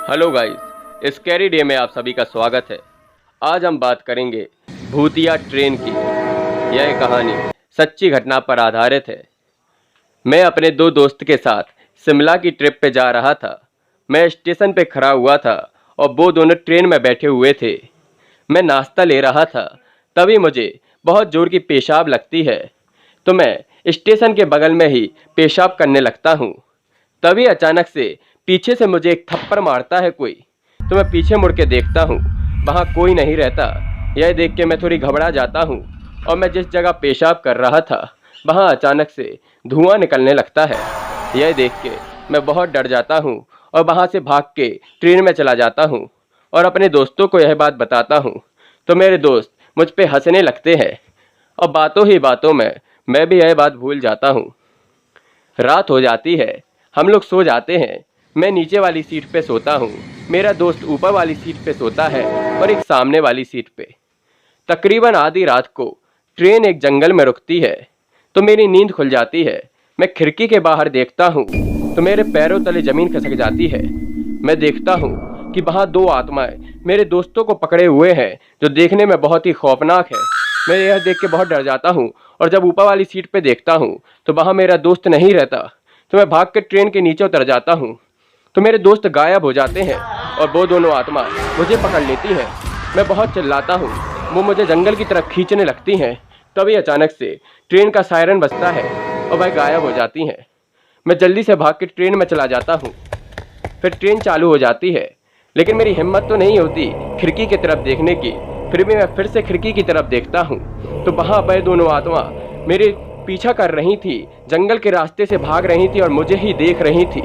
Hello guys, scary day में आप सभी का स्वागत है। आज हम बात करेंगे भूतिया ट्रेन की। यह कहानी सच्ची घटना पर आधारित है। मैं अपने दो दोस्त के साथ शिमला की ट्रिप पे जा रहा था। मैं स्टेशन पे खड़ा हुआ था और वो दोनों ट्रेन में बैठे हुए थे। मैं नाश्ता ले रहा था, तभी मुझे बहुत ज़ोर की पेशाब लगती है, तो मैं स्टेशन के बगल में ही पेशाब करने लगता हूँ। तभी अचानक से पीछे से मुझे एक थप्पड़ मारता है कोई। तो मैं पीछे मुड़ के देखता हूँ, वहाँ कोई नहीं रहता। यह देख के मैं थोड़ी घबरा जाता हूँ और मैं जिस जगह पेशाब कर रहा था वहाँ अचानक से धुआं निकलने लगता है। यह देख के मैं बहुत डर जाता हूँ और वहाँ से भाग के ट्रेन में चला जाता हूँ और अपने दोस्तों को यह बात बताता हूँ। तो मेरे दोस्त मुझ पे हंसने लगते हैं और बातों ही बातों में मैं भी यह बात भूल जाता हूँ। रात हो जाती है, हम लोग सो जाते हैं। मैं नीचे वाली सीट पे सोता हूँ, मेरा दोस्त ऊपर वाली सीट पे सोता है और एक सामने वाली सीट पे। तकरीबन आधी रात को ट्रेन एक जंगल में रुकती है, तो मेरी नींद खुल जाती है। मैं खिड़की के बाहर देखता हूँ तो मेरे पैरों तले ज़मीन खिसक जाती है। मैं देखता हूँ कि वहाँ दो आत्माएं मेरे दोस्तों को पकड़े हुए हैं, जो देखने में बहुत ही खौफनाक है। मैं यह देख के बहुत डर जाता हूँ और जब ऊपर वाली सीट पे देखता हूँ तो वहाँ मेरा दोस्त नहीं रहता। तो मैं भाग के ट्रेन के नीचे उतर जाता हूँ, तो मेरे दोस्त गायब हो जाते हैं और वो दोनों आत्मा मुझे पकड़ लेती हैं। मैं बहुत चिल्लाता हूँ, वो मुझे जंगल की तरफ खींचने लगती हैं। तभी अचानक से ट्रेन का सायरन बजता है और वह गायब हो जाती हैं। मैं जल्दी से भाग के ट्रेन में चला जाता हूँ। फिर ट्रेन चालू हो जाती है, लेकिन मेरी हिम्मत तो नहीं होती खिड़की की तरफ देखने की। फिर भी मैं फिर से खिड़की की तरफ देखता हूँ, तो वहाँ वह दोनों आत्मा मेरे पीछा कर रही थी, जंगल के रास्ते से भाग रही थी और मुझे ही देख रही थी।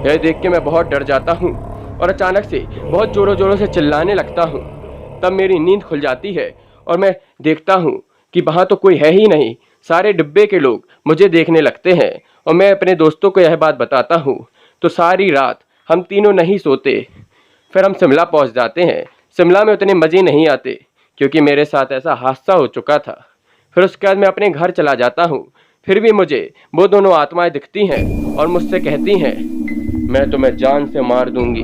यह देख के मैं बहुत डर जाता हूँ और अचानक से बहुत ज़ोरों ज़ोरों से चिल्लाने लगता हूँ। तब मेरी नींद खुल जाती है और मैं देखता हूँ कि वहाँ तो कोई है ही नहीं। सारे डिब्बे के लोग मुझे देखने लगते हैं और मैं अपने दोस्तों को यह बात बताता हूँ। तो सारी रात हम तीनों नहीं सोते। फिर हम शिमला पहुँच जाते हैं। शिमला में उतने मज़े नहीं आते क्योंकि मेरे साथ ऐसा हादसा हो चुका था। फिर उसके बाद मैं अपने घर चला जाता हूँ। फिर भी मुझे वो दोनों आत्माएं दिखती हैं और मुझसे कहती हैं, मैं तुम्हें जान से मार दूंगी।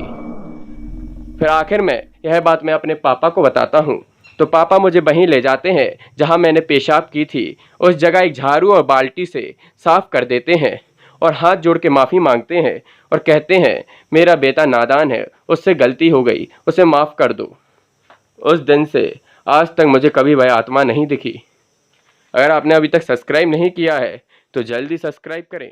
फिर आखिर में यह बात मैं अपने पापा को बताता हूँ, तो पापा मुझे वहीं ले जाते हैं जहाँ मैंने पेशाब की थी। उस जगह एक झाड़ू और बाल्टी से साफ कर देते हैं और हाथ जोड़ के माफ़ी मांगते हैं और कहते हैं, मेरा बेटा नादान है, उससे गलती हो गई, उसे माफ़ कर दो। उस दिन से आज तक मुझे कभी वह आत्मा नहीं दिखी। अगर आपने अभी तक सब्सक्राइब नहीं किया है तो जल्दी सब्सक्राइब करें।